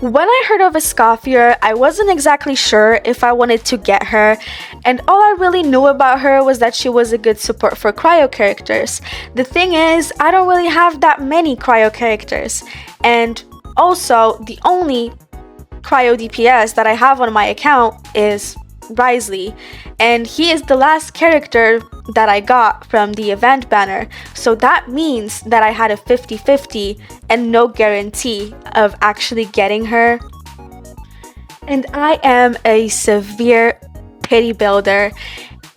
When I heard of Esscoffier, I wasn't exactly sure if I wanted to get her, and all I really knew about her was that she was a good support for cryo characters. The thing is, I don't really have that many cryo characters, and also the only cryo DPS that I have on my account is Risley, and he is the last character that I got from the event banner. So that means that I had a 50-50 and no guarantee of actually getting her. And I am a severe pity builder,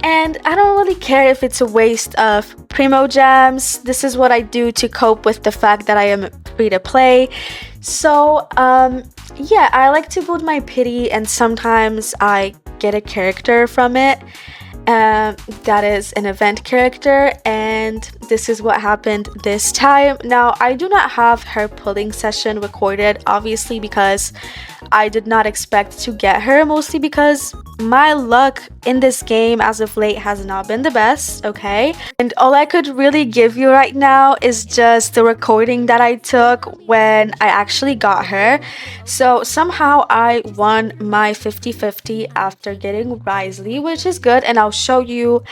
and I don't really care if it's a waste of primo gems. This is what I do to cope with the fact that I am free to play. So yeah, I like to build my pity, and sometimes I get a character from it that is an event character, and this is what happened this time. Now, I do not have her pulling session recorded, obviously, because I did not expect to get her, mostly because my luck in this game as of late has not been the best, okay? And all I could really give you right now is just the recording that I took when I actually got her. So somehow I won my 50-50 after getting Risley, which is good, and I'll show you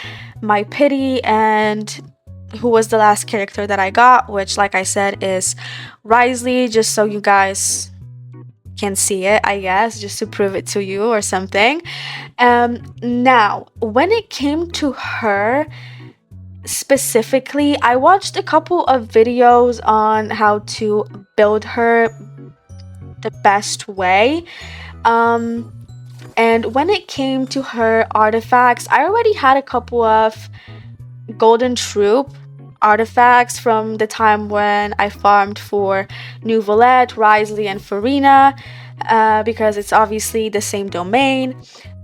my pity and who was the last character that I got, which, like I said, is Risley, just so you guys can see it, I guess, just to prove it to you or something. Now, when it came to her specifically, I watched a couple of videos on how to build her the best way. And when it came to her artifacts, I already had a couple of Golden Troop artifacts from the time when I farmed for Nouvelette, Risley, and Farina, because it's obviously the same domain.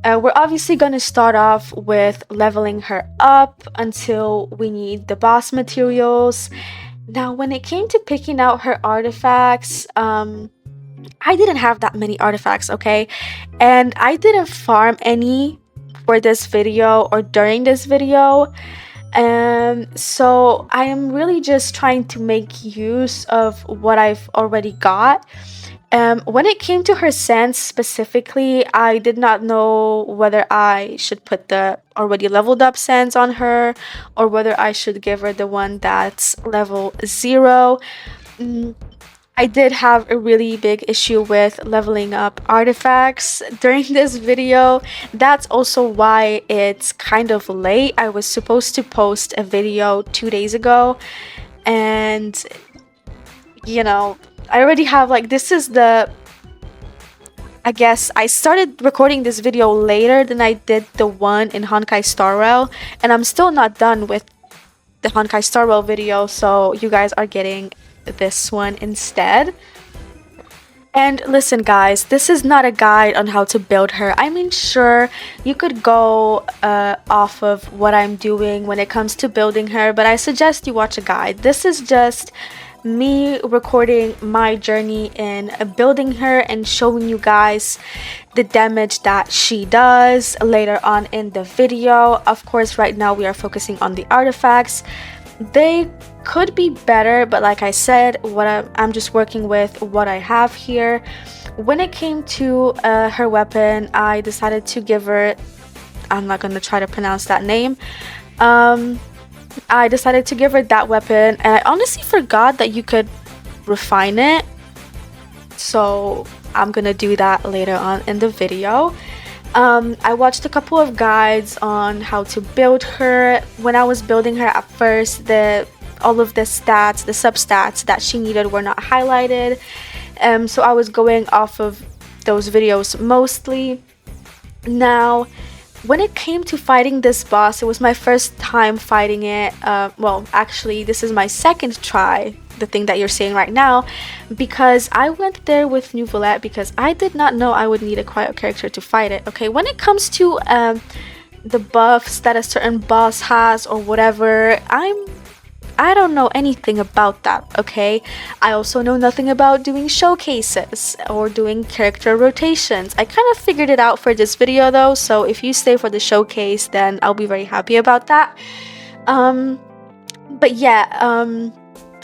We're obviously going to start off with leveling her up until we need the boss materials. Now, when it came to picking out her artifacts, I didn't have that many artifacts, okay? And I didn't farm any for this video or during this video. So I am really just trying to make use of what I've already got. When it came to her sense specifically, I did not know whether I should put the already leveled up sense on her or whether I should give her the one that's level 0. I did have a really big issue with leveling up artifacts during this video. That's also why it's kind of late. I was supposed to post a video 2 days ago, and you know, I already have this is I guess I started recording this video later than I did the one in Honkai Star Rail, and I'm still not done with the Honkai Star Rail video, so you guys are getting this one instead. And listen, guys, this is not a guide on how to build her. I mean, sure, you could go off of what I'm doing when it comes to building her, but I suggest you watch a guide. This is just me recording my journey in building her and showing you guys the damage that she does later on in the video. Of course, right now we are focusing on the artifacts. They could be better, but like I said, I'm just working with what I have here. When it came to her weapon, I decided to give her, I'm not going to try to pronounce that name. I decided to give her that weapon, and I honestly forgot that you could refine it, so I'm gonna do that later on in the video. I watched a couple of guides on how to build her. When I was building her at first, all of the stats, the substats that she needed were not highlighted, so I was going off of those videos mostly. Now, when it came to fighting this boss, it was my first time fighting it. Well, actually, this is my second try, the thing that you're seeing right now, because I went there with Nouvelette because I did not know I would need a cryo character to fight it. Okay, when it comes to the buffs that a certain boss has or whatever, I don't know anything about that, okay? I also know nothing about doing showcases or doing character rotations. I kind of figured it out for this video though, so if you stay for the showcase, then I'll be very happy about that. But yeah,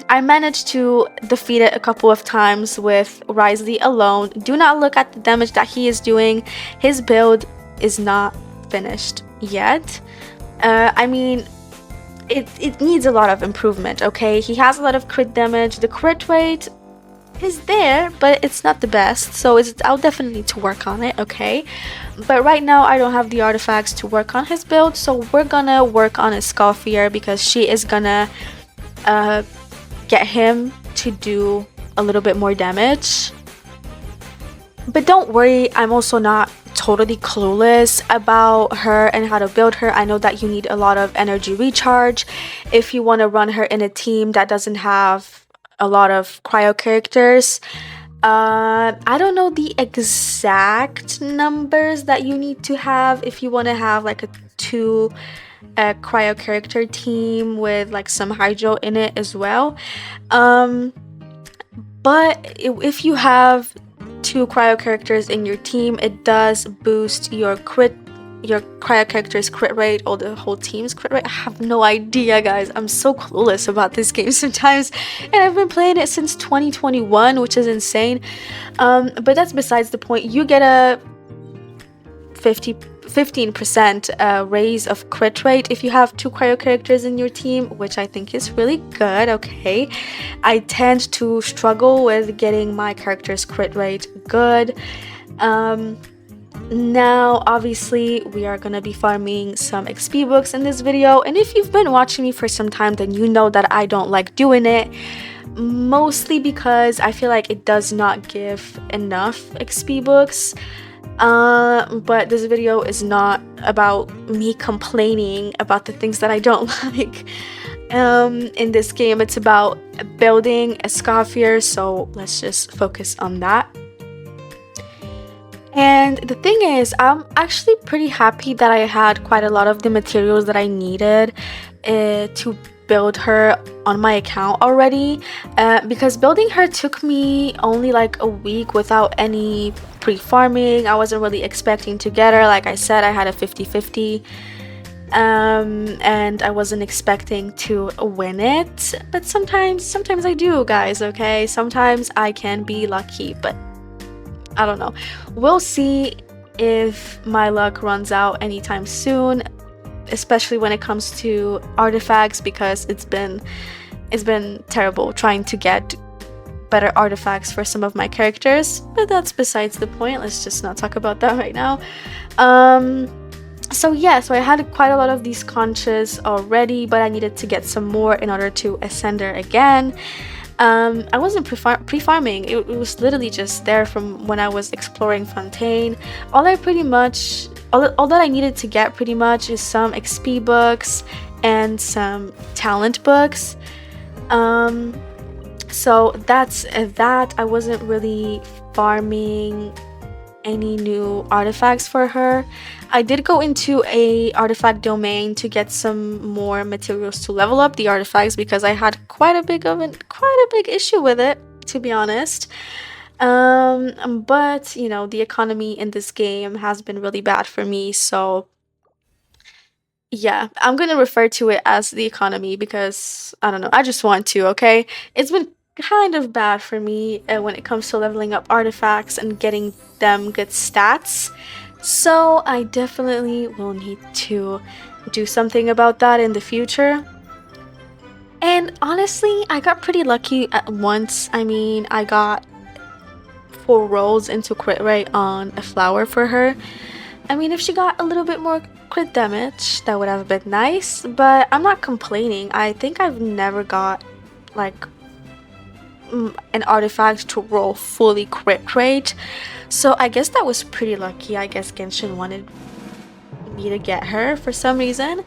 I managed to defeat it a couple of times with Risley alone. Do not look at the damage that he is doing. His build is not finished yet. I mean, it needs a lot of improvement, okay? He has a lot of crit damage. The crit rate is there, but it's not the best, so I'll definitely need to work on it, okay? But right now I don't have the artifacts to work on his build, so we're gonna work on Esscoffier because she is gonna get him to do a little bit more damage. But don't worry, I'm also not totally clueless about her and how to build her. I know that you need a lot of energy recharge if you want to run her in a team that doesn't have a lot of cryo characters. I don't know the exact numbers that you need to have if you want to have like a cryo character team with like some hydro in it as well. But if you have 2 cryo characters in your team, it does boost your cryo character's crit rate or the whole team's crit rate. I have no idea, guys. I'm so clueless about this game sometimes, and I've been playing it since 2021, which is insane. But that's besides the point. You get a 15% raise of crit rate if you have 2 cryo characters in your team, which I think is really good, okay? I tend to struggle with getting my character's crit rate good. Now, obviously, we are gonna be farming some XP books in this video, and if you've been watching me for some time, then you know that I don't like doing it, mostly because I feel like it does not give enough XP books. But this video is not about me complaining about the things that I don't like in this game. It's about building Esscoffiers, so let's just focus on that. And the thing is, I'm actually pretty happy that I had quite a lot of the materials that I needed to build her on my account already, because building her took me only like a week without any pre-farming. I wasn't really expecting to get her. Like I said, I had a 50-50, and I wasn't expecting to win it, but sometimes I do, guys, okay? Sometimes I can be lucky, but I don't know. We'll see if my luck runs out anytime soon, especially when it comes to artifacts, because it's been terrible trying to get better artifacts for some of my characters, but that's besides the point. Let's just not talk about that right now. So I had quite a lot of these conches already, but I needed to get some more in order to ascend her again. I wasn't pre-farming. It was literally just there from when I was exploring Fontaine. All that I needed to get pretty much is some XP books and some talent books. So that's that. I wasn't really farming any new artifacts for her. I did go into a artifact domain to get some more materials to level up the artifacts because I had quite a big issue with it, to be honest. But you know, the economy in this game has been really bad for me, so yeah, I'm gonna refer to it as the economy because I don't know, I just want to, okay? It's been kind of bad for me when it comes to leveling up artifacts and getting them good stats, so I definitely will need to do something about that in the future. And honestly, I got pretty lucky at once. I mean, I got 4 rolls into crit rate on a flower for her. I mean, if she got a little bit more crit damage, that would have been nice, but I'm not complaining. I think I've never got like an artifact to roll fully crit rate, so I guess that was pretty lucky. I guess Genshin wanted me to get her for some reason.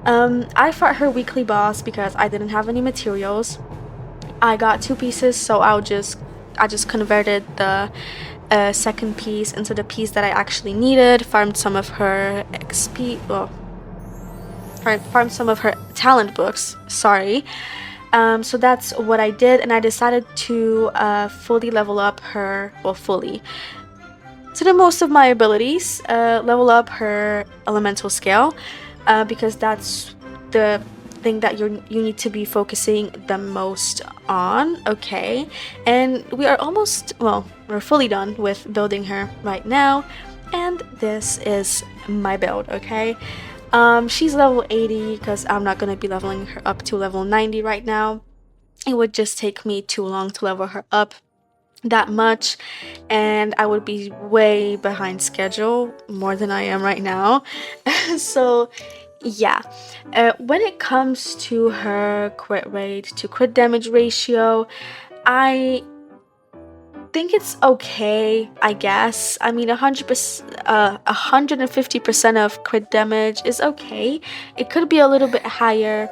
I fought her weekly boss because I didn't have any materials. I got 2 pieces, so I just converted the second piece into the piece that I actually needed, farmed some of her XP, farmed some of her talent books, sorry. So that's what I did, and I decided to fully level up her, well, fully, to the most of my abilities, level up her elemental scale, because that's the thing that you need to be focusing the most on. Okay, and we are almost, well, we're fully done with building her right now, and this is my build. Okay, she's level 80 because I'm not gonna be leveling her up to level 90 right now. It would just take me too long to level her up that much, and I would be way behind schedule, more than I am right now. So yeah, when it comes to her crit rate to crit damage ratio, I think it's okay, I guess. I mean, 150% of crit damage is okay. It could be a little bit higher,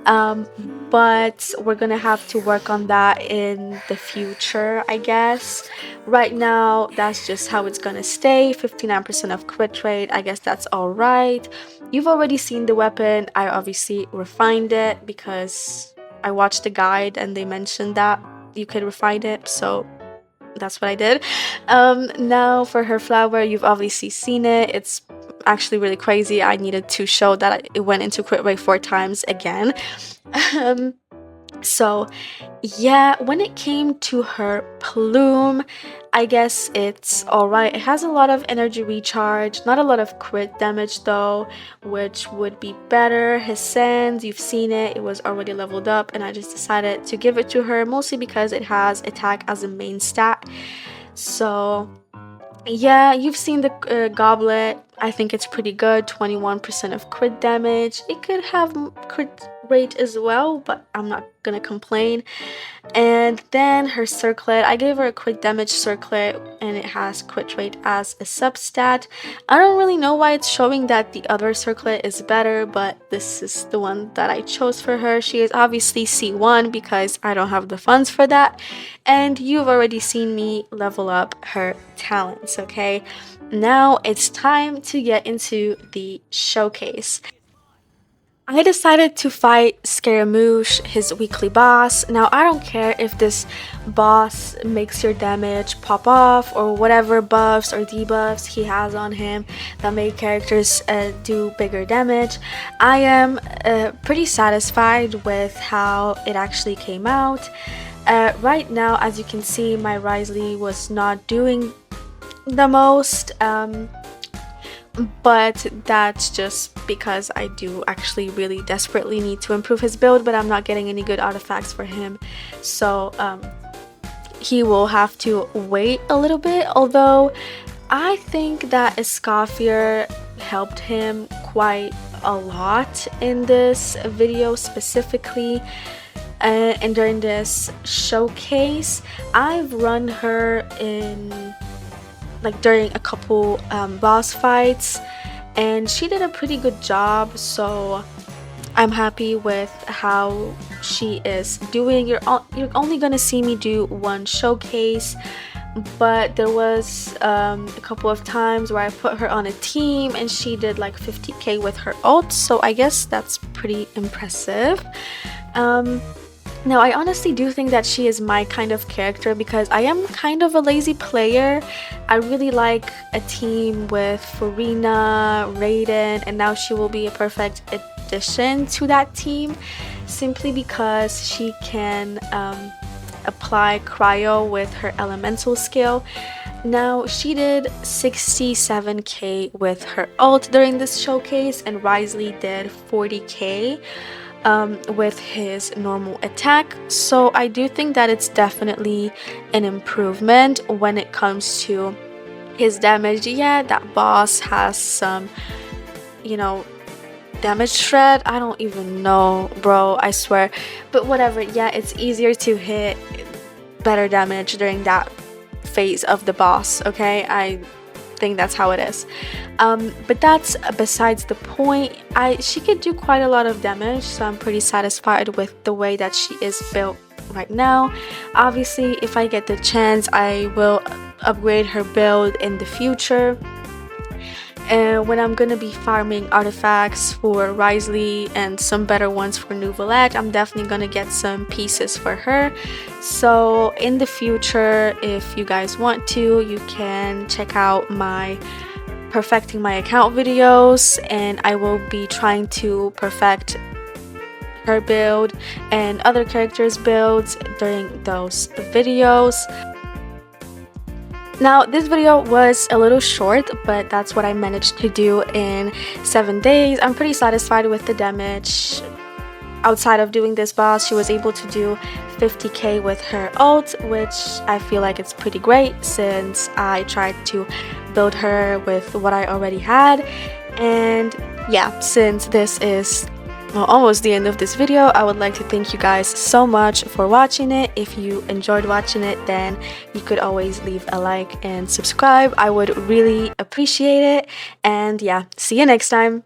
but we're gonna have to work on that in the future, I guess. Right now, that's just how it's gonna stay. 59% of crit rate, I guess that's alright. You've already seen the weapon. I obviously refined it because I watched the guide and they mentioned that you could refine it, so that's what I did. Now for her flower, you've obviously seen it. It's actually really crazy. I needed to show that it went into crit rate 4 times again. um, so yeah, when it came to her plume, I guess it's alright. It has a lot of energy recharge, not a lot of crit damage though, which would be better. His sands, you've seen it, it was already leveled up, and I just decided to give it to her mostly because it has attack as a main stat. So yeah, you've seen the goblet. I think it's pretty good. 21% of crit damage. It could have crit rate as well, but I'm not gonna complain. And then her circlet, I gave her a crit damage circlet, and it has crit rate as a substat. I don't really know why it's showing that the other circlet is better, but this is the one that I chose for her. She is obviously C1 because I don't have the funds for that, and you've already seen me level up her talents. Okay, now it's time to get into the showcase. I decided to fight Scaramouche, his weekly boss. Now, I don't care if this boss makes your damage pop off or whatever buffs or debuffs he has on him that make characters do bigger damage. I am pretty satisfied with how it actually came out. Right now, as you can see, my Risley was not doing the most. But that's just because I do actually really desperately need to improve his build, but I'm not getting any good artifacts for him, so he will have to wait a little bit. Although I think that Esscoffier helped him quite a lot in this video specifically, and during this showcase. I've run her in during a couple boss fights, and she did a pretty good job, so I'm happy with how she is doing. You're only gonna see me do one showcase, but there was a couple of times where I put her on a team and she did like 50k with her ult, so I guess that's pretty impressive. Now, I honestly do think that she is my kind of character because I am kind of a lazy player. I really like a team with Farina, Raiden, and now she will be a perfect addition to that team simply because she can apply cryo with her elemental skill. Now, she did 67k with her ult during this showcase, and Risley did 40k with his normal attack, so I do think that it's definitely an improvement when it comes to his damage. Yeah, that boss has some, damage shred. I don't even know, bro, I swear, but whatever. Yeah, it's easier to hit better damage during that phase of the boss. Okay, I think that's how it is, but that's besides the point. She could do quite a lot of damage, so I'm pretty satisfied with the way that she is built right now. Obviously, if I get the chance, I will upgrade her build in the future, and when I'm gonna be farming artifacts for Risley and some better ones for Nouvellette, I'm definitely gonna get some pieces for her. So in the future, if you guys want to, you can check out my perfecting my account videos, and I will be trying to perfect her build and other characters' builds during those videos. Now, this video was a little short, but that's what I managed to do in 7 days. I'm pretty satisfied with the damage. Outside of doing this boss, she was able to do 50k with her ult, which I feel like it's pretty great since I tried to build her with what I already had. And yeah, since this is almost the end of this video, I would like to thank you guys so much for watching it. If you enjoyed watching it, then you could always leave a like and subscribe. I would really appreciate it. And yeah, see you next time.